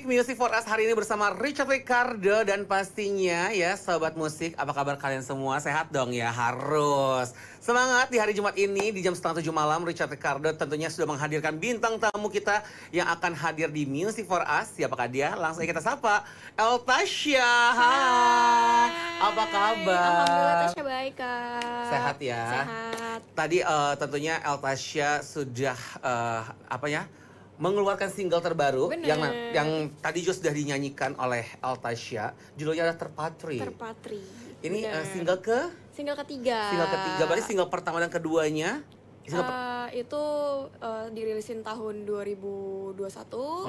Music for Us hari ini bersama Richard Ricardo. Dan pastinya ya Sobat Musik, apa kabar kalian semua? Sehat dong ya, harus semangat di hari Jumat ini di jam 6:30 malam. Richard Ricardo tentunya sudah menghadirkan bintang tamu kita yang akan hadir di Music for Us. Siapakah dia? Langsung kita sapa Eltasya. Hai, apa kabar? Alhamdulillah Tasya baik Kak. Sehat ya? Sehat. Tadi tentunya Eltasya sudah mengeluarkan single terbaru. Bener. yang tadi juga sudah dinyanyikan oleh Eltasya. Judulnya adalah Terpatri. Terpatri. Ini Bener. single ketiga. berarti single pertama dan keduanya Itu dirilisin tahun 2021,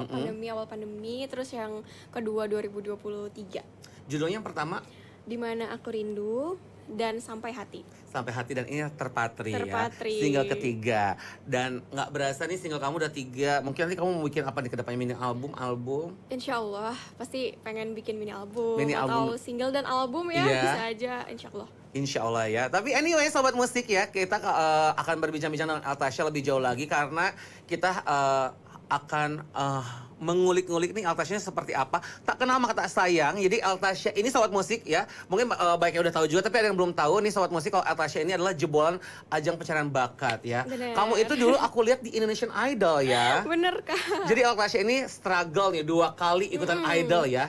awal pandemi, terus yang kedua 2023. judulnya yang pertama Di Mana Aku Rindu dan Sampai Hati. Sampai Hati, dan ini Terpatri, Terpatri. ya. Single ketiga. Dan nggak berasa nih single kamu udah 3. Mungkin nanti kamu mau bikin apa di kedepannya, mini album? Insya Allah pasti pengen bikin mini album Mini atau album. single dan album ya, Iya. bisa aja insya Allah. Insya Allah ya. Tapi anyway Sobat Musik ya, kita akan berbincang-bincang dengan Eltasya lebih jauh lagi. Karena kita akan mengulik-ngulik nih Eltasya seperti apa. Tak kenal maka tak sayang. Jadi Eltasya ini Sobat Musik ya, mungkin banyak yang udah tahu juga, tapi ada yang belum tahu nih Sobat Musik, kalau Eltasya ini adalah jebolan ajang pencarian bakat ya. Bener. Kamu itu dulu aku lihat di Indonesian Idol ya. Bener Kak. Jadi Eltasya ini struggle nih 2 kali ikutan Idol ya.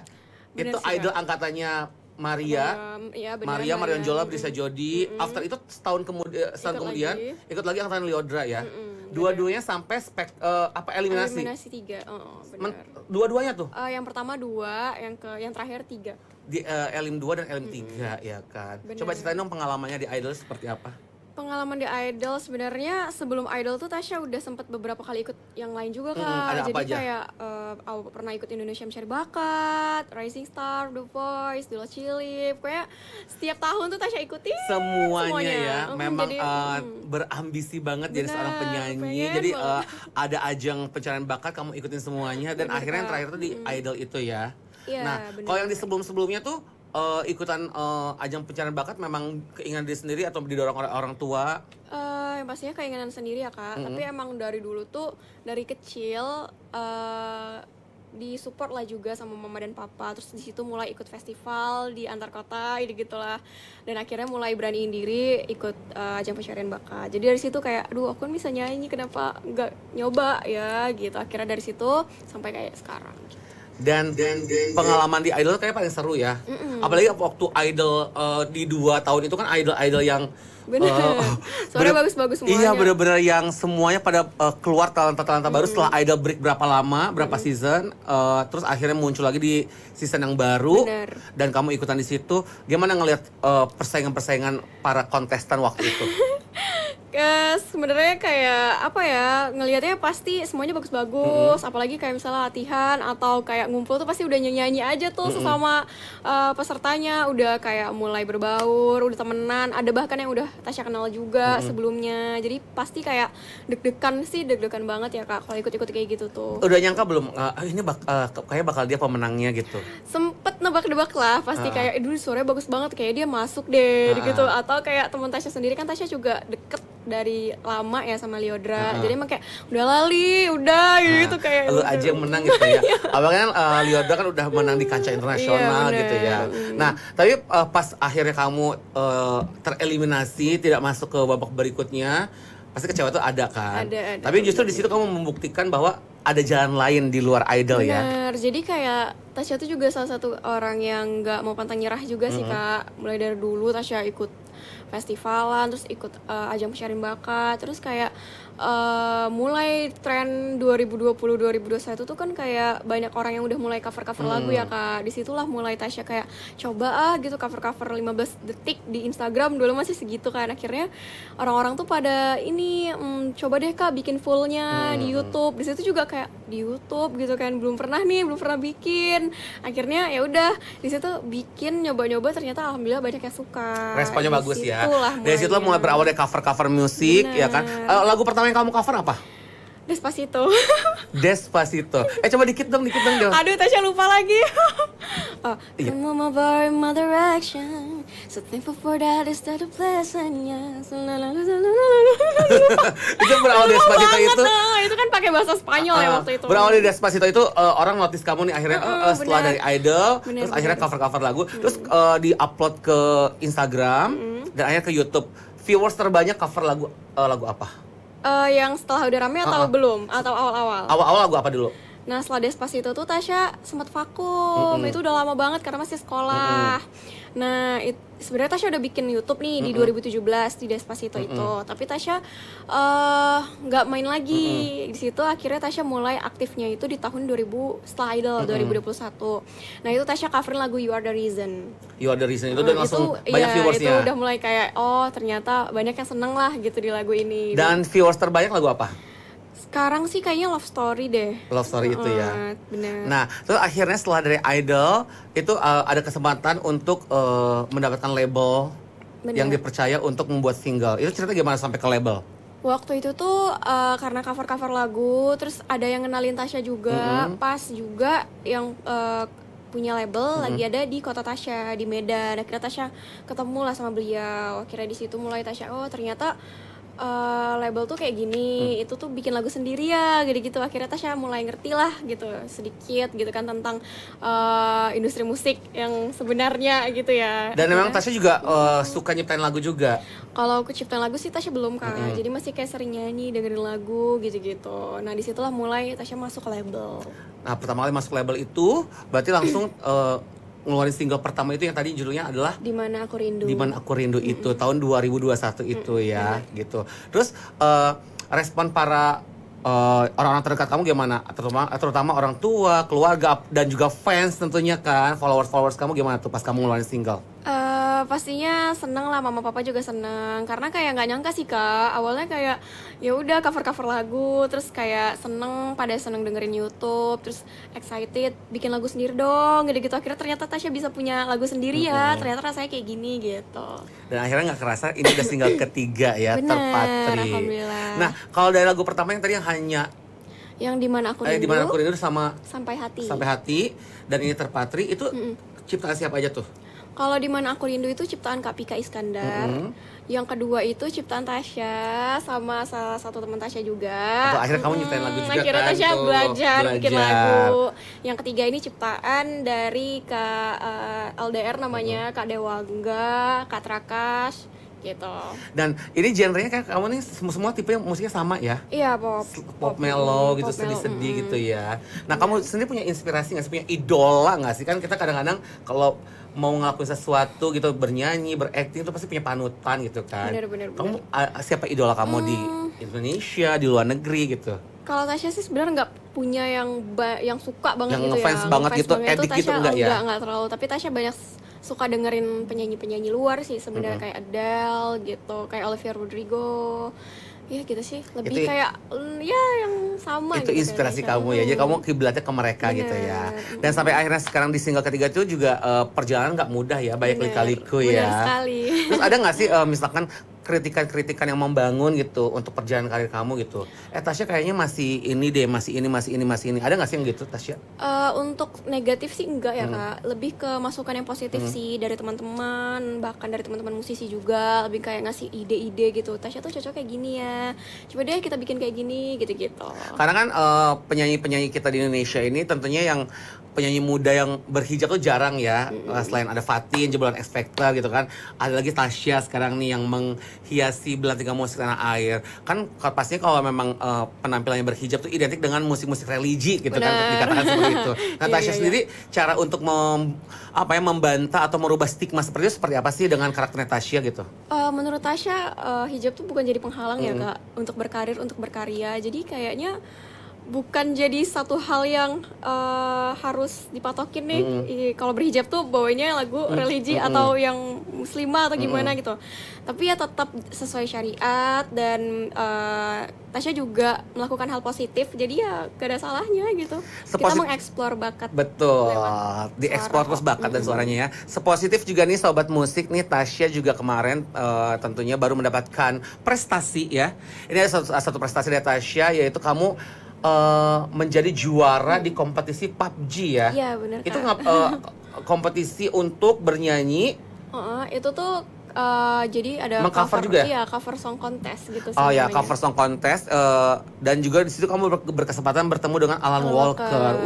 Bener Itu sih, Idol Kak. angkatannya Maria. Iya, bener, Maria Marion Jola, Brisa Mm-mm. Jodi. After itu setahun kemudian ikut lagi angkatan Liodra ya. Dua-duanya sampai eliminasi. Eliminasi 3. Benar. Dua-duanya tuh Yang pertama 2, yang terakhir 3. di Elim 2 dan Elim 3 ya kan. Bener. Coba ceritain dong pengalamannya di Idol seperti apa. Pengalaman di Idol sebenarnya sebelum Idol tuh Tasya udah sempat beberapa kali ikut yang lain juga Kak. Ada apa Jadi aja? kayak pernah ikut Indonesia Mencari Bakat, Rising Star, The Voice, Dula Cilip. Kayak setiap tahun tuh Tasya ikutin Semuanya ya, memang jadi, berambisi banget jadi Bener, seorang penyanyi. pengen Jadi banget. ada ajang pencarian bakat, kamu ikutin semuanya. Dan Bener, akhirnya yang Kak. terakhir tuh di Idol itu ya. Iya, Nah, bener. kalau yang di sebelum-sebelumnya tuh ikutan ajang pencarian bakat memang keinginan diri sendiri atau didorong oleh orang tua? Yang pastinya keinginan sendiri ya Kak. Tapi emang dari dulu tuh dari kecil disupport lah juga sama mama dan papa. Terus di situ mulai ikut festival di antar kota gitulah. Dan akhirnya mulai beraniin diri ikut ajang pencarian bakat. Jadi dari situ kayak aduh aku kan bisa nyanyi, kenapa nggak nyoba ya gitu. Akhirnya dari situ sampai kayak sekarang. Dan pengalaman di Idol kayak paling seru ya. Apalagi waktu Idol di 2 tahun itu kan Idol yang Bener. Suaranya bagus-bagus semuanya. Iya, bener-bener yang semuanya pada keluar talenta-talenta baru setelah Idol break berapa lama, berapa season, terus akhirnya muncul lagi di season yang baru. Bener. Dan kamu ikutan di situ. Gimana ngelihat persaingan-persaingan para kontestan waktu itu? Sebenarnya kayak apa ya, ngelihatnya pasti semuanya bagus-bagus, apalagi kayak misalnya latihan atau kayak ngumpul tuh pasti udah nyanyi aja tuh sesama pesertanya, udah kayak mulai berbaur, udah temenan, ada bahkan yang udah Tasya kenal juga sebelumnya, jadi pasti kayak deg-degan banget ya Kak kalau ikut-ikut kayak gitu tuh. Udah nyangka belum ini kayak bakal dia pemenangnya gitu? Sempet nebak-nebak lah, pasti kayak dulu suaranya bagus banget, kayak dia masuk deh gitu. Atau kayak teman Tasya sendiri, kan Tasya juga deket dari lama ya sama Liodra, jadi emang kayak udah lali, udah gitu kayak lu aja yang menang gitu ya. Apalagi kan Liodra kan udah menang di kancah internasional Iya, gitu ya. bener. Nah, tapi pas akhirnya kamu tereliminasi, tidak masuk ke babak berikutnya, pasti kecewa tuh ada kan? Ada. Tapi justru di situ kamu membuktikan bahwa ada jalan lain di luar Idol ya. Bener, jadi kayak Tasya tuh juga salah satu orang yang nggak mau pantang nyerah juga sih Kak. Mulai dari dulu Tasya ikut festivalan, terus ikut ajang pencarian bakat, terus kayak mulai tren 2020-2021 tuh kan kayak banyak orang yang udah mulai cover-cover lagu ya Kak. Disitulah mulai Tasya kayak coba gitu cover-cover 15 detik di Instagram, dulu masih segitu kan. Akhirnya orang-orang tuh pada ini coba deh Kak bikin fullnya di YouTube. Di situ juga kayak di YouTube gitu kan, belum pernah bikin. Akhirnya ya udah di situ bikin, nyoba-nyoba, ternyata alhamdulillah banyak yang suka. Responnya bagus ya. Dari situ mulainya. mulai berawal dari cover-cover musik ya kan. Lagu pertama yang kamu cover apa? Despacito. Despacito. Coba dikit dong. Aduh, Tasya lupa lagi. Iya. Come on, my boy, my direction. So thankful for that is that a blessing. Itu berawal dari Despacito itu. Itu kan pakai bahasa Spanyol ya waktu itu. Berawal dari Despacito itu orang notice kamu nih akhirnya setelah dari Idol, Bener, terus akhirnya cover-cover lagu, terus di-upload ke Instagram dan akhirnya ke YouTube. Viewers terbanyak cover lagu apa? Yang setelah udah rame atau belum? Atau awal-awal? Awal-awal lagu apa dulu? Nah setelah Despacito tuh Tasya sempat vakum. Itu udah lama banget karena masih sekolah. Nah sebenarnya Tasya udah bikin YouTube nih di 2017 di Despacito itu. Tapi Tasya nggak main lagi. Di situ akhirnya Tasya mulai aktifnya itu di tahun 2000 setelah Idol 2021. Nah itu Tasya coverin lagu You Are The Reason. You Are The Reason itu udah langsung banyak iya, viewersnya. Itu udah mulai kayak ternyata banyak yang seneng lah gitu di lagu ini. Dan viewers terbanyak lagu apa? Sekarang sih kayaknya Love Story deh. Love Story itu ya. Bener. Nah, terus akhirnya setelah dari Idol itu ada kesempatan untuk mendapatkan label yang dipercaya untuk membuat single. Itu cerita gimana sampai ke label? Waktu itu tuh karena cover-cover lagu, terus ada yang kenalin Tasya juga, pas juga yang punya label lagi ada di kota Tasya di Medan. Akhirnya Tasya ketemu lah sama beliau. Akhirnya di situ mulai Tasya ternyata label tuh kayak gini, itu tuh bikin lagu sendiri ya, gitu-gitu. Akhirnya Tasya mulai ngerti lah gitu sedikit gitu kan tentang industri musik yang sebenarnya gitu ya. Dan memang Tasya juga suka nyiptain lagu juga. Kalau aku ciptain lagu sih Tasya belum kan, jadi masih kayak sering nyanyi dengerin lagu gitu-gitu. Nah disitulah mulai Tasya masuk ke label. Nah pertama kali masuk label itu berarti langsung ngeluarin single pertama itu yang tadi judulnya adalah Di Mana Aku Rindu. Di Mana Aku Rindu itu tahun 2021 itu ya gitu. Terus respon para orang-orang terdekat kamu gimana? Terutama orang tua, keluarga dan juga fans tentunya kan, followers kamu gimana tuh pas kamu ngeluarin single? Pastinya seneng lah, mama papa juga seneng karena kayak nggak nyangka sih Kak, awalnya kayak ya udah cover lagu, terus kayak pada seneng dengerin YouTube, terus excited bikin lagu sendiri dong gitu akhirnya ternyata Tasya bisa punya lagu sendiri ya, ternyata rasanya kayak gini gitu. Dan akhirnya nggak kerasa ini udah single ketiga ya. Bener, Terpatri. alhamdulillah. Nah kalau dari lagu pertama yang tadi yang hanya yang Di Mana Aku Rindu, Di Mana Aku Rindu sama Sampai Hati dan ini Terpatri itu ciptaan siapa aja tuh? Kalau Di Mana Aku Rindu itu ciptaan Kak Pika Iskandar. Yang kedua itu ciptaan Tasya sama salah satu teman Tasya juga. Akhirnya kamu nyiptain lagu juga akhirnya kan? Tasya Tuh, belajar bikin lagu. Yang ketiga ini ciptaan dari Kak LDR namanya, Kak Dewangga, Kak Trakas gitu. Dan ini genrenya kan kamu nih semua tipe yang musiknya sama ya? Iya, pop mellow gitu, sedih-sedih gitu ya. Nah kamu sendiri punya inspirasi nggak sih, punya idola nggak sih? Kan kita kadang-kadang kalau mau ngelakuin sesuatu gitu, bernyanyi, berakting itu pasti punya panutan gitu kan. Bener. Kamu siapa idola kamu di Indonesia, di luar negeri gitu? Kalau Tasya sih sebenarnya nggak punya yang suka banget yang gitu ya. Ngefans banget gitu, edik gitu enggak ya? Enggak terlalu, tapi Tasya banyak suka dengerin penyanyi-penyanyi luar sih sebenarnya, kayak Adele gitu, kayak Olivia Rodrigo. Ya gitu sih, lebih itu, kayak ya yang sama itu gitu, inspirasi kamu ya, jadi kamu kiblatnya ke mereka. Bener. Gitu ya. Dan sampai akhirnya sekarang di single ketiga itu juga perjalanan nggak mudah ya, banyak lika-liku ya. Bener sekali. Terus ada nggak sih misalkan kritikan-kritikan yang membangun gitu untuk perjalanan karir kamu gitu? Tasya kayaknya masih ini deh, masih ini. Ada nggak sih yang gitu, Tasya? Untuk negatif sih enggak ya Kak, lebih ke masukan yang positif sih dari teman-teman, bahkan dari teman-teman musisi juga, lebih kayak ngasih ide-ide gitu. Tasya tuh cocok kayak gini ya, coba deh kita bikin kayak gini gitu-gitu. Karena kan penyanyi-penyanyi kita di Indonesia ini tentunya yang penyanyi muda yang berhijab tuh jarang ya. Selain ada Fatin, Jebolan X Factor gitu kan, ada lagi Tasya sekarang nih yang menghiasi belantika musik tanah air. Kan pastinya kalau memang penampilannya berhijab tuh identik dengan musik-musik religi gitu. Bener. Kan dikatakan seperti itu. Nah Tasya sendiri cara untuk membantah atau merubah stigma seperti itu seperti apa sih dengan karakternya Tasya gitu? Menurut Tasya hijab tuh bukan jadi penghalang ya Kak untuk berkarir, untuk berkarya. Jadi kayaknya bukan jadi satu hal yang harus dipatokin nih. Kalau berhijab tuh bawanya lagu religi atau yang muslimah atau gimana gitu. Tapi ya tetap sesuai syariat, dan Tasya juga melakukan hal positif. Jadi ya gak ada salahnya gitu. Kita mengeksplor bakat. Betul. Dieksplor terus bakat dan suaranya ya. Sepositif juga nih sobat musik nih, Tasya juga kemarin tentunya baru mendapatkan prestasi ya. Ini ada satu prestasi dari Tasya, yaitu kamu menjadi juara di kompetisi PUBG ya. Iya benar. Itu kompetisi untuk bernyanyi Itu tuh jadi ada Meng-cover juga? Iya, cover song contest gitu sih. Oh ya, namanya. cover song contest dan juga di situ kamu berkesempatan bertemu dengan Alan Walker.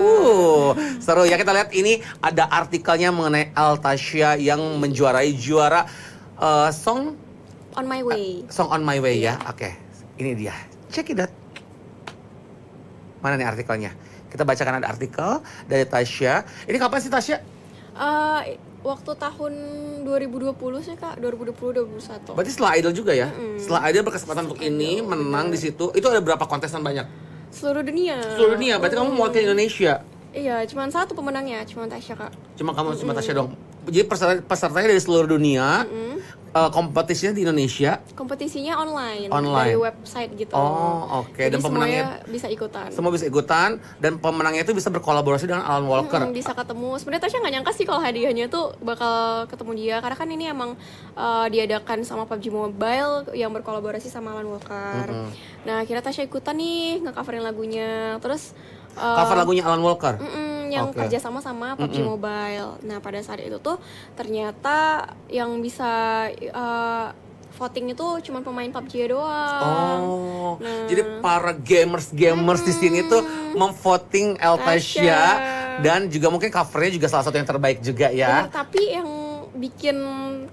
Seru ya. Kita lihat ini ada artikelnya mengenai Altassia yang menjuarai juara song On My Way. Song On My Way ya. Oke. Ini dia. Check it out. Mana nih artikelnya? Kita bacakan, ada artikel dari Tasya. Ini kapan sih Tasya? Waktu tahun 2020 sih Kak, 2020-2021. Berarti setelah Idol juga ya? Setelah Idol berkesempatan untuk ini, menang di situ. Itu ada berapa kontestan banyak? Seluruh dunia. Seluruh dunia, berarti kamu mewakili Indonesia? Iya, cuma satu pemenangnya, cuma Tasya Kak. Cuma kamu, cuma Tasya dong? Jadi pesertanya dari seluruh dunia, kompetisinya di Indonesia? Kompetisinya online. Online? Dari website gitu. Oh, oke. Jadi Dan pemenangnya bisa ikutan. semua bisa ikutan, dan pemenangnya itu bisa berkolaborasi dengan Alan Walker. Bisa ketemu. Sebenarnya Tasya nggak nyangka sih kalau hadiahnya tuh bakal ketemu dia, karena kan ini emang diadakan sama PUBG Mobile yang berkolaborasi sama Alan Walker. Nah, akhirnya Tasya ikutan nih nge-coverin lagunya. Terus Cover lagunya Alan Walker? Yang kerjasama sama PUBG Mobile. Nah, pada saat itu tuh ternyata yang bisa voting itu cuma pemain PUBG doang. Jadi para gamers di sini tuh memvoting Altassia, dan juga mungkin covernya juga salah satu yang terbaik juga ya. Tapi yang bikin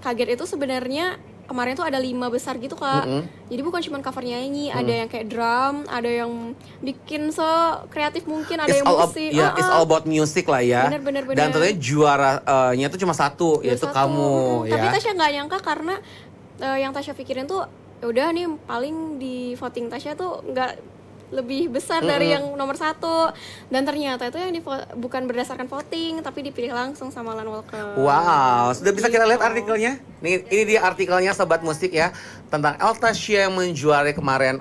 kaget itu sebenarnya kemarin tuh ada 5 besar gitu Kak. Jadi bukan cuma cover nyanyi, ada yang kayak drum, ada yang bikin kreatif mungkin, ada yang musik. It's all about music lah ya. Bener. Dan tentunya juaranya tuh cuma satu, yaitu kamu ya. Tapi Tasya nggak nyangka, karena yang Tasya pikirin tuh ya udah nih paling di voting Tasya tuh nggak lebih besar dari yang nomor 1, dan ternyata itu yang bukan berdasarkan voting tapi dipilih langsung sama Alan Walker. Wow, sudah bisa kita lihat artikelnya? Ini dia artikelnya Sobat Musik ya, tentang Altassia yang menjuarai kemarin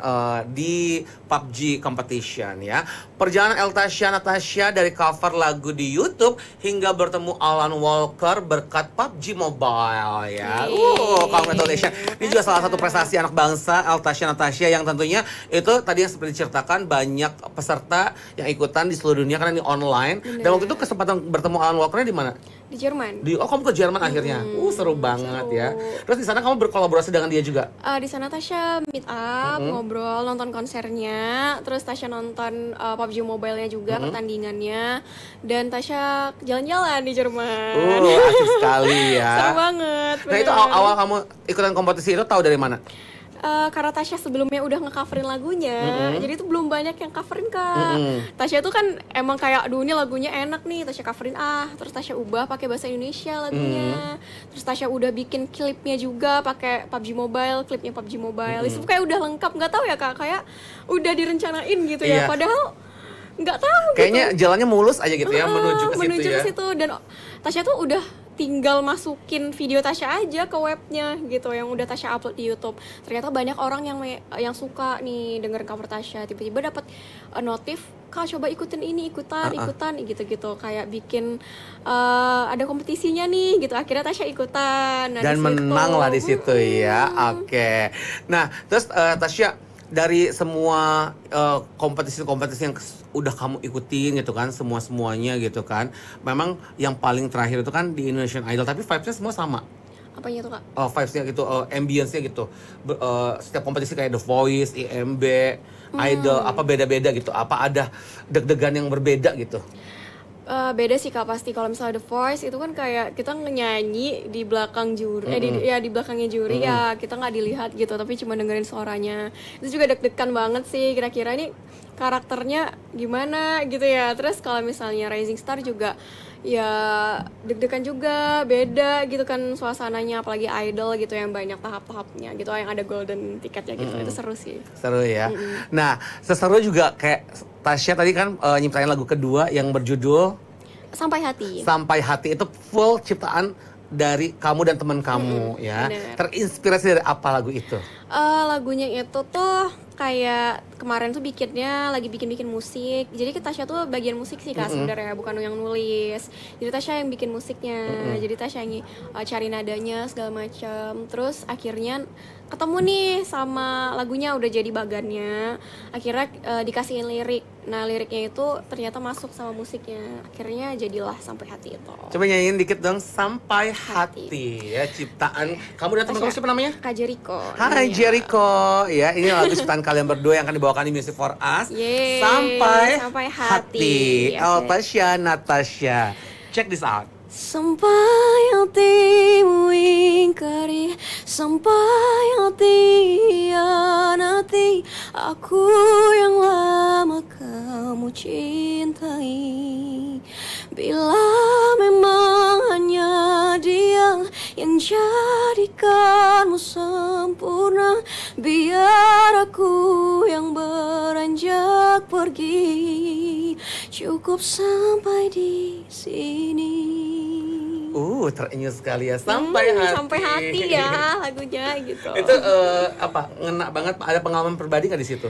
di PUBG Competition ya. Perjalanan Altassia Natasha dari cover lagu di YouTube hingga bertemu Alan Walker berkat PUBG Mobile ya. Congratulations. Ini juga salah satu prestasi anak bangsa Altassia Natasha, yang tentunya itu tadi yang seperti diceritakan, banyak peserta yang ikutan di seluruh dunia karena ini online. Dan waktu itu kesempatan bertemu Alan Walker di mana? Di Jerman. Kamu ke Jerman akhirnya. Seru banget ya. Terus di sana kamu berkolaborasi dengan dia juga? Di sana Tasya meet up, ngobrol, nonton konsernya, terus Tasya nonton PUBG Mobile-nya juga, pertandingannya, dan Tasya jalan-jalan di Jerman. Asik sekali ya. Seru banget. Nah, itu awal kamu ikutan kompetisi itu tahu dari mana? Karena Tasya sebelumnya udah nge-coverin lagunya, jadi itu belum banyak yang coverin Kak. Tasya tuh kan emang kayak, aduh ini lagunya enak nih, Tasya coverin terus Tasya ubah pakai bahasa Indonesia lagunya. Terus Tasya udah bikin klipnya juga pakai PUBG Mobile, klipnya PUBG Mobile. Itu kayak udah lengkap, nggak tahu ya Kak, kayak udah direncanain gitu ya. Padahal nggak tahu. Kayaknya jalannya mulus aja gitu ya, menuju ke situ. Dan Tasya tuh udah tinggal masukin video Tasya aja ke webnya gitu, yang udah Tasya upload di YouTube. Ternyata banyak orang yang suka nih denger cover Tasya, tiba-tiba dapat notif, Kak coba ikutin ini, ikutan gitu-gitu, kayak bikin ada kompetisinya nih gitu. Akhirnya Tasya ikutan dan menang lah di situ ya. Oke. Nah, terus Tasya, dari semua kompetisi-kompetisi yang udah kamu ikutin gitu kan, semuanya gitu kan, memang yang paling terakhir itu kan di Indonesian Idol, tapi vibes-nya semua sama. Apanya tuh Kak? Vibes-nya gitu, ambience-nya gitu. Setiap kompetisi kayak The Voice, IMB, Idol, apa beda-beda gitu? Apa ada deg-degan yang berbeda gitu? Beda sih Kak, pasti. Kalau misalnya The Voice itu kan kayak kita nyanyi di belakang juri, di belakangnya juri ya, kita nggak dilihat gitu, tapi cuma dengerin suaranya. Itu juga deg-degan banget sih, kira-kira ini karakternya gimana gitu ya. Terus kalau misalnya Rising Star juga ya deg-degan juga, beda gitu kan suasananya, apalagi Idol gitu yang banyak tahap-tahapnya gitu, yang ada golden ticketnya gitu. Itu seru sih. Seru ya. Nah, seseru juga kayak Tasya tadi kan nyiptain lagu kedua yang berjudul Sampai Hati. Sampai Hati, itu full ciptaan dari kamu dan teman kamu ya. Bener. Terinspirasi dari apa lagu itu? Lagunya itu tuh kayak kemarin tuh lagi bikin musik. Jadi Tasya tuh bagian musik sih Kak sebenarnya, bukan yang nulis. Jadi Tasya yang bikin musiknya. Jadi Tasya yang cari nadanya segala macam. Terus akhirnya ketemu nih sama lagunya, udah jadi bagannya. Akhirnya dikasihin lirik. Nah liriknya itu ternyata masuk sama musiknya. Akhirnya jadilah Sampai Hati itu. Coba nyanyiin dikit dong, Sampai Hati ya, ciptaan kamu dan teman kamu siapa namanya? Kak Jericho. Hai Jericho, ya ini lagu ciptaan kalian berdua yang akan dibawakan di Music for Us. Yeay, Sampai Hati. Hati. Tasya, Natasha. Check this out. Sampai hatimu ingkari, sampai hati hianati aku yang lama kamu cintai. Bila memang hanya dia yang jadikanmu sempurna, biar aku yang beranjak pergi. Cukup sampai di sini. Terenyuh sekali ya, Sampai Hati. Sampai Hati ya lagunya gitu. Itu apa? Ngena banget. Ada pengalaman pribadi nggak di situ?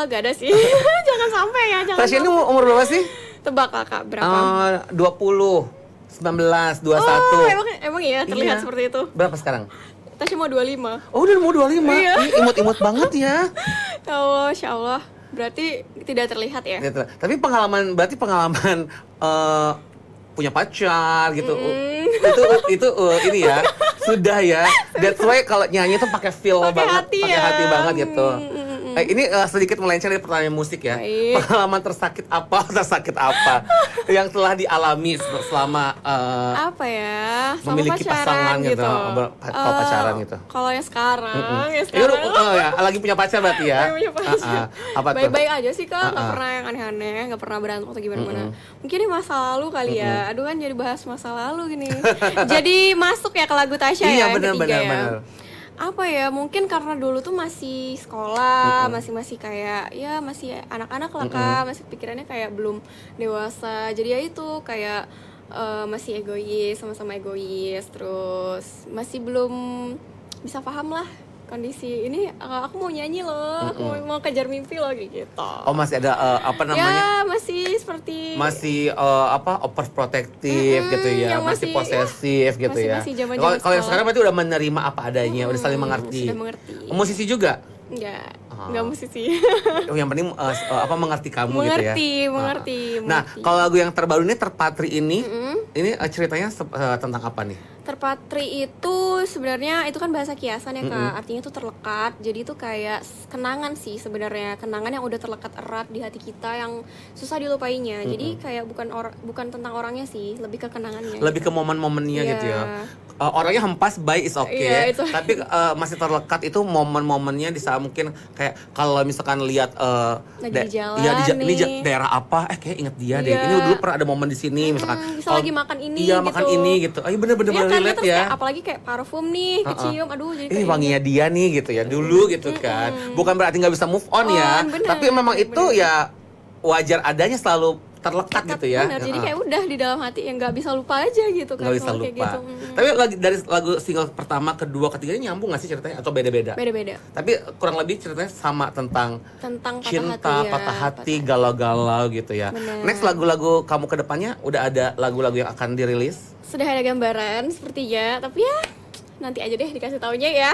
Gak ada sih. Jangan sampai ya. Jangan. Tasya ini umur berapa sih? Tebak Kakak berapa? 20, 19, 21. Oh, emang iya terlihat seperti itu. Berapa sekarang? Tasya mau 25. Oh, udah mau 25. Iya. Imut-imut banget ya. Ya Allah, Insya Allah. Berarti tidak terlihat ya? Tapi pengalaman punya pacar gitu. Itu ini ya. Sudah ya. That's why kalau nyanyi tuh pakai feel banget, pakai hati banget gitu. Ini sedikit melenceng dari pertanyaan musik ya. Baik. Pengalaman tersakit apa yang telah dialami selama apa ya? Sama memiliki pasangan gitu, kalau pacaran gitu. Kalau yang sekarang, lagi punya pacar berarti ya? Punya pacar. Apa tuh? Baik-baik aja sih Kak, nggak pernah yang aneh-aneh, nggak pernah berantem atau gimana-mana. Mungkin ini masa lalu kali ya. Aduh kan jadi bahas masa lalu gini. Jadi masuk ya ke lagu Tasya ya yang ketiga ya. Apa ya, mungkin karena dulu tuh masih sekolah, masih kayak ya masih anak-anak lah Kak, masih pikirannya kayak belum dewasa. Jadi ya itu kayak masih egois, sama-sama egois, terus masih belum bisa paham lah kondisi ini. Aku mau nyanyi loh, aku mau kejar mimpi loh gitu. Oh, masih ada apa namanya? Ya masih seperti overprotective gitu ya, masih posesif gitu ya. Kalau yang sekarang berarti udah menerima apa adanya, udah saling mengerti. Sudah mengerti. Musisi juga? Enggak musisi. Yang penting mengerti kamu mengerti, gitu ya. Mengerti. Nah, kalau lagu yang terbaru ini Terpatri ini ceritanya tentang apa nih? Terpatri itu sebenarnya itu kan bahasa kiasan ya Kak. Artinya itu terlekat. Jadi itu kayak kenangan sih sebenarnya, kenangan yang udah terlekat erat di hati kita yang susah dilupainya. Jadi kayak bukan tentang orangnya sih, lebih ke kenangannya. Lebih gitu. ke momen-momennya gitu ya. Orangnya hempas, bye is okay. Tapi masih terlekat itu momen-momennya di saat mungkin kayak kalau misalkan lihat lagi di jalan ini daerah apa, kayak inget dia deh. Ini dulu pernah ada momen di sini misalkan. Bisa lagi makan ini gitu. Makan ini gitu. Ayo bener-bener relate ya. Kayak, apalagi kayak parfum nih, kecium, aduh jadi ini wanginya dia nih gitu ya. Dulu gitu kan. Bukan berarti nggak bisa move on ya. Tapi memang itu ya wajar adanya selalu terlekat gitu ya. Bener, jadi kayak udah di dalam hati yang nggak bisa lupa aja gitu kan. Nggak bisa lupa. Gitu. Tapi dari lagu single pertama, kedua, ketiganya nyambung nggak sih ceritanya atau beda-beda? Beda-beda. Tapi kurang lebih ceritanya sama tentang cinta, patah hati, galau-galau gitu ya. Bener. Next lagu-lagu kamu ke depannya udah ada lagu-lagu yang akan dirilis? Sudah ada gambaran sepertinya, tapi ya nanti aja deh dikasih taunya ya.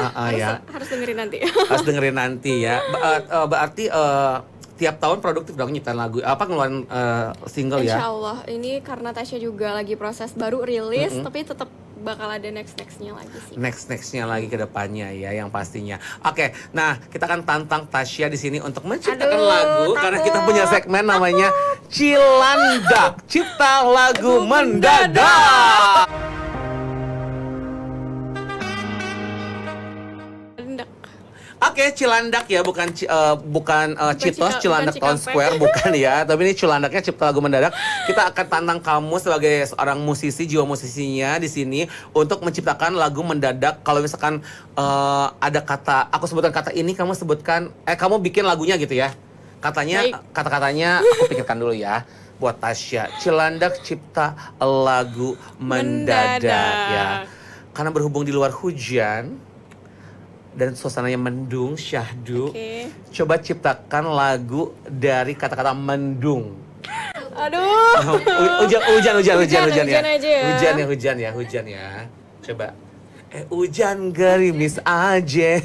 Harus dengerin nanti. Harus dengerin nanti ya. Berarti tiap tahun produktif dong nyiptain lagu ngeluarin single ya. Insya Allah ini karena Tasya juga lagi proses baru rilis, tapi tetap bakal ada nextnya lagi sih. Nextnya lagi ke depannya ya yang pastinya. Oke, nah kita akan tantang Tasya di sini untuk menciptakan lagu karena kita punya segmen namanya Cilandak, cipta lagu mendadak. Oke, Cilandak ya, bukan Citos, Cilandak Town Square, bukan ya. Tapi ini Cilandaknya cipta lagu mendadak. Kita akan tantang kamu sebagai seorang musisi, jiwa musisinya di sini untuk menciptakan lagu mendadak. Kalau misalkan ada aku sebutkan kata ini, kamu sebutkan, kamu bikin lagunya gitu ya. Kata-katanya aku pikirkan dulu ya. Buat Tasya, Cilandak cipta lagu mendadak ya. Karena berhubung di luar hujan dan suasananya mendung, syahdu. Oke. Coba ciptakan lagu dari kata-kata mendung. Aduh. Hujan ya. aja ya. Hujan ya. Coba. Hujan gerimis aja.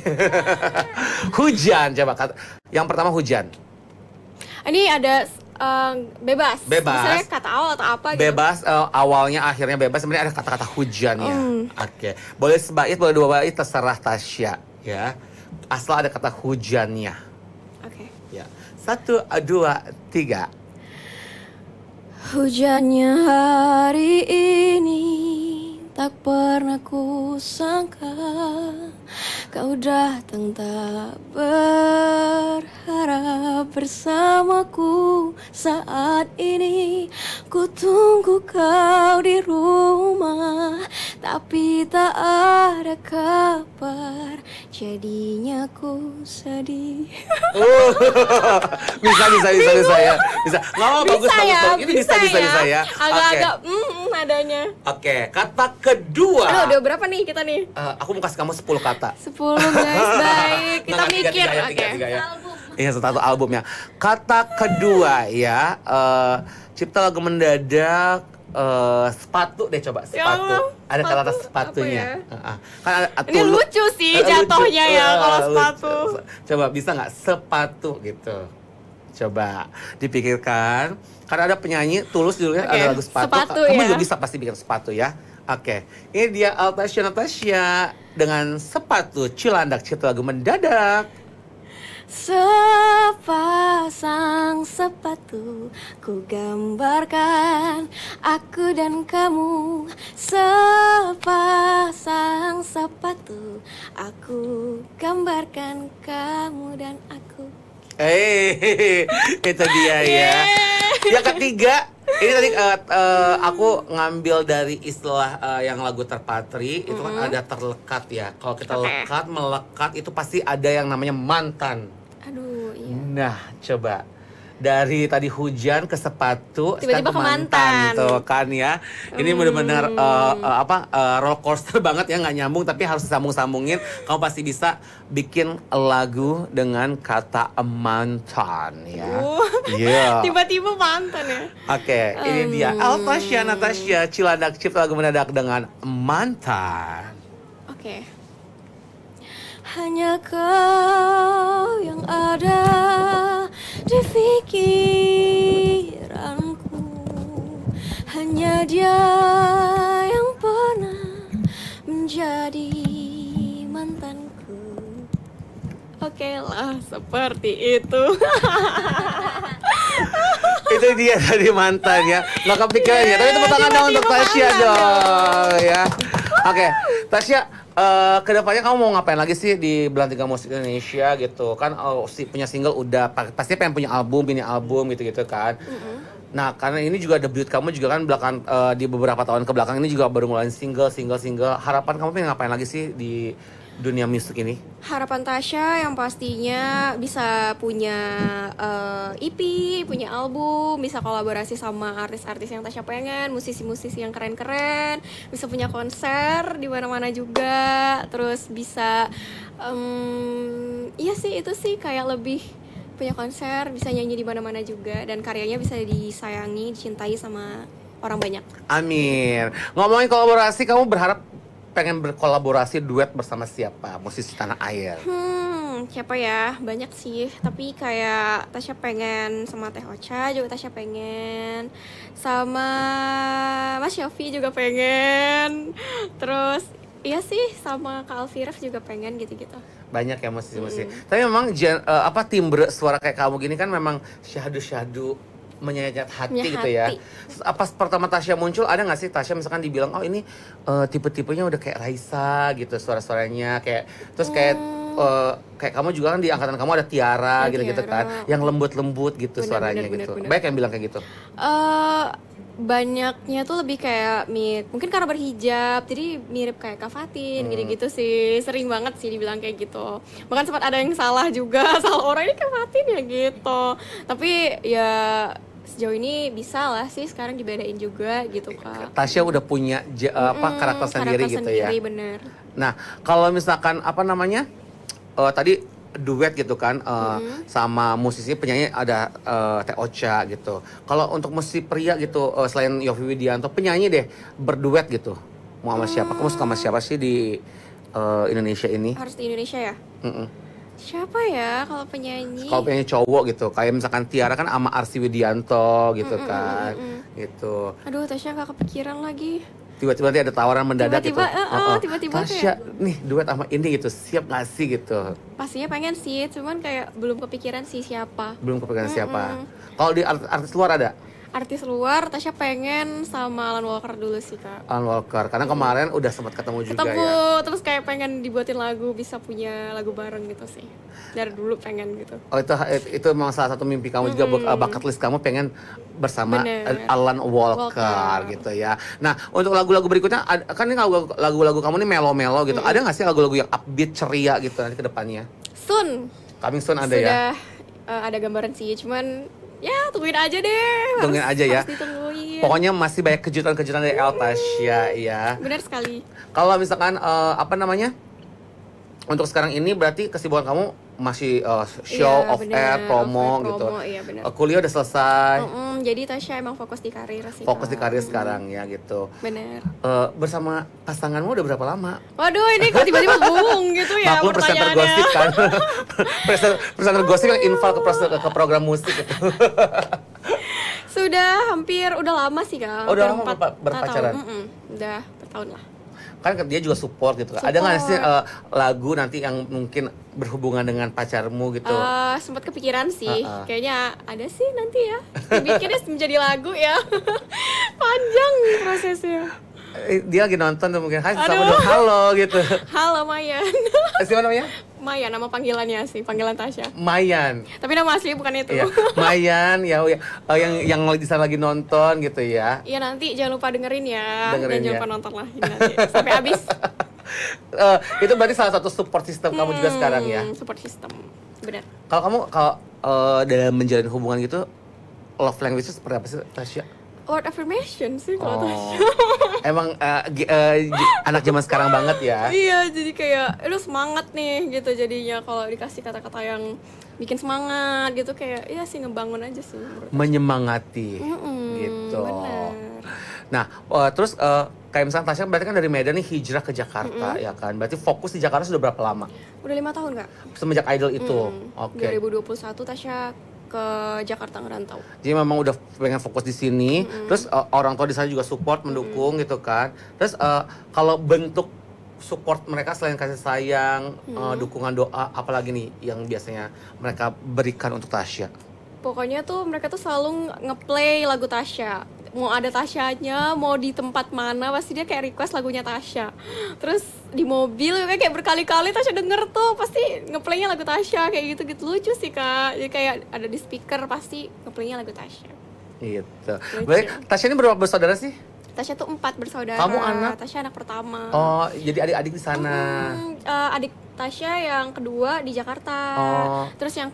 Hujan, coba kata. Yang pertama hujan. Ini ada bebas. Misalnya kata awal atau apa gitu. Bebas, awalnya akhirnya bebas. Sebenarnya ada kata-kata hujannya. Oke. Boleh sebait, boleh dua bait, terserah Tasya ya. Asal ada kata hujannya. Oke. Ya. 1, 2, 3. Hujannya hari ini tak pernah ku sangka kau datang tak berharap bersamaku saat ini. Ku tunggu kau di rumah tapi tak ada kabar, jadinya ku sedih. Bisa ya. Bisa. Nggak, bagus. Ini bisa ya. Agak-agak nadanya. Oke, kata kedua. Aduh, udah berapa nih kita nih? Aku mau kasih kamu 10 kata. 10 guys, baik. Kita Nggak, mikir. tiga ya. Iya, satu albumnya. Kata kedua ya, cipta lagu mendadak, sepatu deh, coba sepatu. Ya Allah, ada kata sepatu sepatunya. apa Kan Ini lucu sih jatuhnya ya kalau sepatu. Coba bisa nggak sepatu gitu? Coba dipikirkan. Karena ada penyanyi Tulus judulnya ada lagu sepatu. Kamu juga bisa pasti bikin sepatu ya. Oke, ini dia Natasha dengan sepatu Cilandak, cipta lagu mendadak. Sepasang sepatu ku gambarkan aku dan kamu. Sepasang sepatu aku gambarkan kamu dan aku. Itu dia ya. Yang ketiga, ini tadi aku ngambil dari istilah yang lagu Terpatri, itu kan ada terlekat ya. Kalau kita lekat, melekat, itu pasti ada yang namanya mantan. Aduh, iya. Nah, coba dari tadi hujan ke sepatu, tiba-tiba ke mantan tuh kan ya. Ini benar-benar roller coaster banget ya, nggak nyambung tapi harus disambung-sambungin. Kamu pasti bisa bikin lagu dengan kata mantan ya. Yeah. Tiba-tiba mantan ya. Oke, ini dia Natasha Cilandak, cipta lagu mendadak dengan mantan. Oke. Hanya kau yang ada di pikiranku, hanya dia yang pernah menjadi mantanku. Oke lah, seperti itu. Itu dia dari mantan ya. Nggak kepikiran ya, tapi tepuk tangan dong untuk Tasya dong ya. Oke, Tasya, kedepannya kamu mau ngapain lagi sih di Belantika Musik Indonesia gitu kan? Punya single udah, pasti pengen punya album, ini album gitu-gitu kan. Nah, karena ini juga debut kamu juga kan belakang di beberapa tahun ke belakang ini juga baru ngeluarin single. Harapan kamu pengen ngapain lagi sih di dunia musik ini? Harapan Tasya yang pastinya bisa punya EP, punya album, bisa kolaborasi sama artis-artis yang Tasya pengen, musisi-musisi yang keren-keren, bisa punya konser di mana-mana juga, terus bisa iya sih, itu sih kayak lebih punya konser, bisa nyanyi di mana-mana juga, dan karyanya bisa disayangi, dicintai sama orang banyak. Amin. Ngomongin kolaborasi, kamu berharap pengen berkolaborasi duet bersama siapa musisi tanah air? Siapa ya? Banyak sih, tapi kayak Tasya pengen sama Teh Ocha juga, Tasya pengen sama Mas Yofi juga pengen, terus iya sih sama Kak Alfiraf juga pengen gitu-gitu. Banyak ya musisi-musisi. Tapi memang timbre suara kayak kamu gini kan memang syahdu menyayat hati gitu ya. Pas pertama Tasya muncul, ada nggak sih Tasya misalkan dibilang ini tipe-tipenya udah kayak Raisa gitu suara-suaranya, kayak terus kayak kamu juga kan di angkatan kamu ada Tiara gitu-gitu kan, yang lembut-lembut gitu suaranya gitu. Banyak yang bilang kayak gitu. Banyaknya tuh lebih kayak mungkin karena berhijab jadi mirip kayak Kak Fatin gitu-gitu sih, sering banget sih dibilang kayak gitu. Bahkan sempat ada yang salah juga, salah orang ini Kak Fatin ya gitu, tapi ya sejauh ini bisa lah sih sekarang dibedain juga gitu Kak. Tasya udah punya karakter sendiri gitu ya. Bener. Nah, kalau misalkan tadi duet gitu kan sama musisi penyanyi ada Teh Ocha gitu. Kalau untuk musisi pria gitu selain Yovie Widianto, penyanyi deh berduet gitu. Mau sama siapa? Kamu suka sama siapa sih di Indonesia ini? Harus di Indonesia ya? Siapa ya kalau penyanyi? Kalau penyanyi cowok gitu, kayak misalkan Tiara kan sama Arsy Widianto gitu kan, gitu. Aduh, Tasya gak kepikiran lagi. Tiba-tiba nanti ada tawaran mendadak Tiba-tiba, gitu. tiba-tiba Tasya, kayak nih duet sama ini gitu, siap gak sih gitu? pastinya pengen sih, cuman kayak belum kepikiran sih siapa. Belum kepikiran siapa. Kalau di artis luar ada? Artis luar, Tasya pengen sama Alan Walker dulu sih kak. Alan Walker, karena kemarin udah sempat ketemu juga Ketemu, ya. terus kayak pengen dibuatin lagu, bisa punya lagu bareng gitu sih. Dari dulu pengen gitu. Oh itu memang salah satu mimpi kamu juga, bucket list kamu pengen bersama Bener. Alan Walker gitu ya. Nah untuk lagu-lagu berikutnya, kan ini lagu-lagu kamu ini melo-melo gitu. Ada nggak sih lagu-lagu yang upbeat, ceria gitu nanti ke depannya? Soon. Coming soon ada Sudah ya? ada gambaran sih, cuman ya tungguin aja deh. Tungguin aja ya. Harus ditungguin. Pokoknya masih banyak kejutan-kejutan dari El Tasya ya. Benar sekali. Kalau misalkan apa namanya? Untuk sekarang ini berarti kesibukan kamu masih show, Iya, off bener. air, promo Off air, gitu. iya, bener. Kuliah udah selesai. Jadi Tasya emang fokus di karir sih. Fokus di Kak. karir sekarang ya gitu. Bener. Bersama pasanganmu udah berapa lama? Waduh, ini kok tiba-tiba boom gitu ya Maklum presenter pertanyaannya. gosip kan. presenter gosip yang infal ke program musik gitu. Sudah udah lama sih kak. Oh, udah Hampir lama 4 berpacaran? tahun. Udah bertahun lah. Kan dia juga support gitu kan. Ada nggak sih lagu nanti yang mungkin berhubungan dengan pacarmu gitu? Sempat kepikiran sih. Kayaknya ada sih nanti ya. Dibikinnya menjadi lagu ya. Panjang prosesnya. Dia lagi nonton tuh mungkin. Hai, sama Aduh. dong, halo gitu. Halo Mayan. Siapa namanya? Mayan nama panggilannya sih, panggilan Tasya. Mayan. Tapi nama asli bukan itu. Iya, Mayan ya, yang di sana lagi nonton gitu ya. Iya nanti jangan lupa dengerin ya. Dengerin Dan jangan ya. lupa nonton lah ini nanti sampai habis. Itu berarti salah satu support system kamu juga sekarang ya. Support system. Benar. Kalau kamu dalam menjalin hubungan gitu, love language itu seperti apa sih, Tasya? Word affirmation sih kalau Tasya. Emang anak zaman sekarang banget ya. Iya, jadi kayak lu semangat nih gitu jadinya kalau dikasih kata-kata yang bikin semangat gitu kayak ya sih ngebangun aja sih menurut aku. Menyemangati gitu. Bener. Nah, terus kayak misalnya Tasya berarti kan dari Medan nih hijrah ke Jakarta ya kan. Berarti fokus di Jakarta sudah berapa lama? Udah 5 tahun Kak. Semenjak Idol itu. Oke. 2021 Tasya ke Jakarta ngerantau. Jadi memang udah pengen fokus di sini. Terus orang tua di sana juga support, mendukung gitu kan. Terus kalau bentuk support mereka selain kasih sayang, dukungan doa, apalagi nih yang biasanya mereka berikan untuk Tasya? Pokoknya tuh mereka tuh selalu ngeplay lagu Tasya. Mau ada Tasyanya, mau di tempat mana pasti dia kayak request lagunya Tasya. Terus di mobil kayak berkali-kali Tasya denger tuh pasti ngeplaynya lagu Tasya kayak gitu-gitu, lucu sih Kak. Jadi kayak ada di speaker pasti ngeplaynya lagu Tasya. Gitu. Lucu. Berarti Tasya ini berapa bersaudara sih? Tasya tuh 4 bersaudara. Kamu anak? Tasya anak pertama. Oh, jadi adik-adik di sana. Adik Tasya yang kedua di Jakarta. Terus yang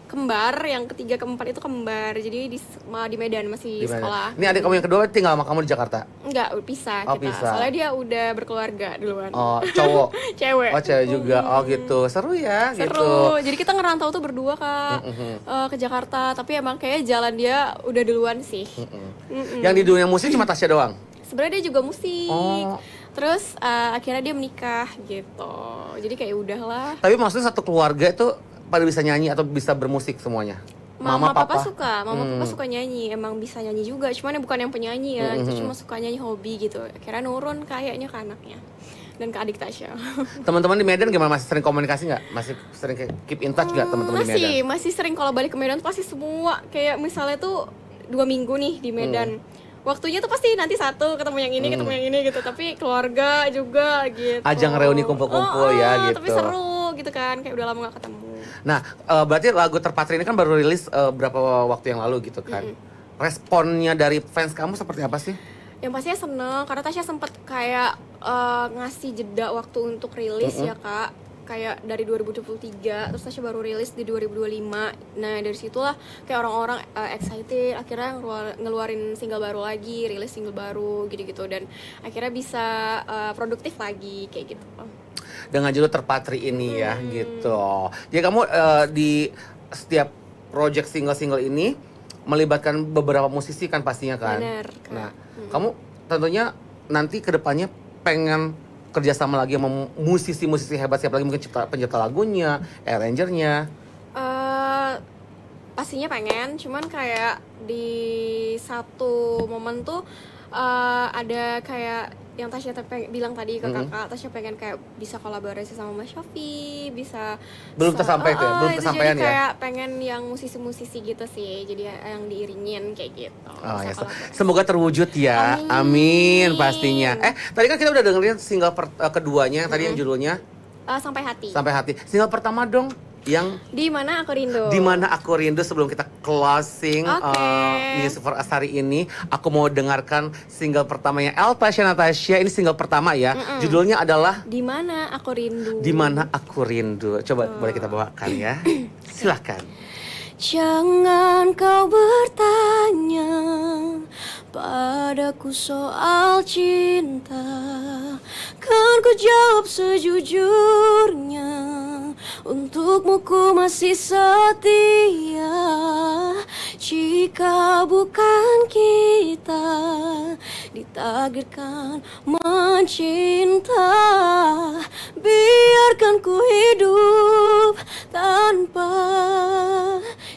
kembar, yang ketiga keempat itu kembar. Jadi di Medan masih Di mana? sekolah. Ini adik kamu yang kedua tinggal sama kamu di Jakarta? Enggak, pisah Oh, kita. pisah. Soalnya dia udah berkeluarga duluan. Oh, cowok? Cewek. Oh, cewek juga. Oh, gitu. Seru ya Seru. gitu. Jadi kita ngerantau tuh berdua Kak. Ke Jakarta, tapi emang kayak jalan dia udah duluan sih. Yang di dunia musik cuma Tasya doang? Sebenarnya dia juga musik. Oh. Terus akhirnya dia menikah gitu. Jadi kayak udahlah. Tapi maksudnya satu keluarga itu pada bisa nyanyi atau bisa bermusik semuanya? Mama papa suka, papa suka nyanyi, emang bisa nyanyi juga. Cuman bukan yang penyanyi ya, itu cuma suka nyanyi hobi gitu. Akhirnya nurun kayaknya ke anaknya dan ke adik Tasya. Teman-teman di Medan gimana? Masih sering komunikasi nggak? Masih sering keep in touch nggak teman-teman di Medan? Masih sering kalau balik ke Medan tuh pasti semua kayak misalnya tuh 2 minggu nih di Medan. Waktunya tuh pasti nanti satu ketemu yang ini, ketemu yang ini gitu. Tapi keluarga juga gitu. Ajang reuni kumpul-kumpul ya gitu. Tapi seru gitu kan, kayak udah lama gak ketemu. Nah, berarti lagu Terpatri ini kan baru rilis berapa waktu yang lalu gitu kan. Responnya dari fans kamu seperti apa sih? Yang pastinya seneng, karena Tasya sempet kayak ngasih jeda waktu untuk rilis ya Kak. kayak dari 2023, terus Tasya baru rilis di 2025. Nah dari situlah kayak orang-orang excited, akhirnya ngeluarin single baru lagi, rilis single baru gitu-gitu, dan akhirnya bisa produktif lagi kayak gitu. Dengan judul Terpatri ini ya gitu. Jadi kamu di setiap project single-single ini melibatkan beberapa musisi kan pastinya kan. Bener, Nah, kamu tentunya nanti kedepannya pengen kerjasama lagi sama musisi-musisi hebat, siapa lagi mungkin pencipta lagunya, arrangernya. Pastinya pengen, cuman kayak di satu momen tuh ada kayak yang Tasya bilang tadi ke kakak, Tasya pengen kayak bisa kolaborasi sama Mas Shofie, bisa belum tersampai tuh ya, belum tersampaian jadi ya. Kayak pengen yang musisi-musisi gitu sih, jadi yang diiringin kayak gitu. Oh ya, semoga terwujud ya, amin pastinya. Tadi kan kita udah dengerin single keduanya, tadi yang judulnya Sampai Hati. Sampai Hati. Single pertama dong, yang Di Mana Aku Rindu. Di Mana Aku Rindu. Sebelum kita closing Music for Us hari ini, aku mau dengarkan single pertamanya El Tasya Natasha. Ini single pertama ya. Judulnya adalah Di Mana Aku Rindu. Di Mana Aku Rindu. Coba boleh kita bawakan ya. Silahkan. Jangan kau bertanya padaku soal cinta, kan ku jawab sejujurnya, untukmu ku masih setia. Jika bukan kita ditakdirkan mencinta, biarkan ku hidup tanpa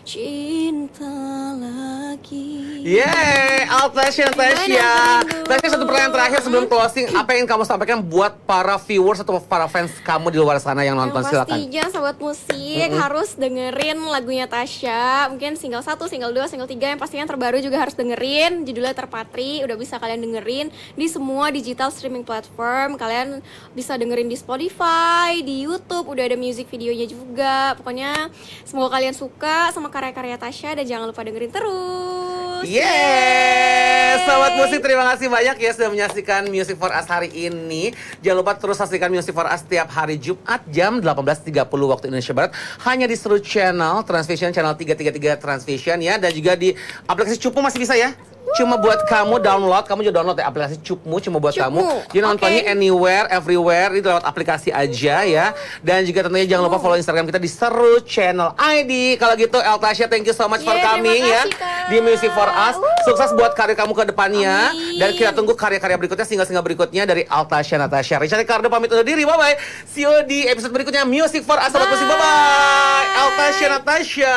cinta lagi. Yeay, Tasya. Tasya, satu pertanyaan terakhir sebelum closing. Apa yang kamu sampaikan buat para viewers atau para fans kamu di luar sana yang nonton? Silakan. Pastinya sobat musik harus dengerin lagunya Tasya. Mungkin single 1, single 2, single 3, yang pastinya terbaru juga harus dengerin. Judulnya Terpatri. Udah bisa kalian dengerin di semua digital streaming platform. Kalian bisa dengerin di Spotify, di YouTube, udah ada music videonya juga. Pokoknya semoga kalian suka sama karya-karya Tasya, dan jangan lupa dengerin terus. Yes, sobat musik, terima kasih banyak ya sudah menyaksikan Music for Us hari ini. Jangan lupa terus saksikan Music for Us setiap hari Jumat jam 18.30 waktu Indonesia Barat, hanya di Seru Channel Transvision, channel 333 Transvision ya, dan juga di aplikasi Cupu masih bisa ya. Cuma buat kamu download, kamu juga download ya aplikasi Cupmu, cuma buat kamu. Jadi nontonnya anywhere, everywhere, itu lewat aplikasi aja ya. Dan juga tentunya jangan lupa follow Instagram kita di Seru Channel ID. Kalau gitu, El Tasya, thank you so much for coming ya di Music for Us. Sukses buat karir kamu ke depannya. Dan kita tunggu karya-karya berikutnya, single-single berikutnya dari El Tasya Natasha. Richard Ricardo pamit undur diri, bye-bye. See you di episode berikutnya Music for Us. Sobat musik, bye-bye. El Tasya Natasha.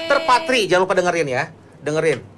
Terpatri, jangan lupa dengerin ya. Dengerin.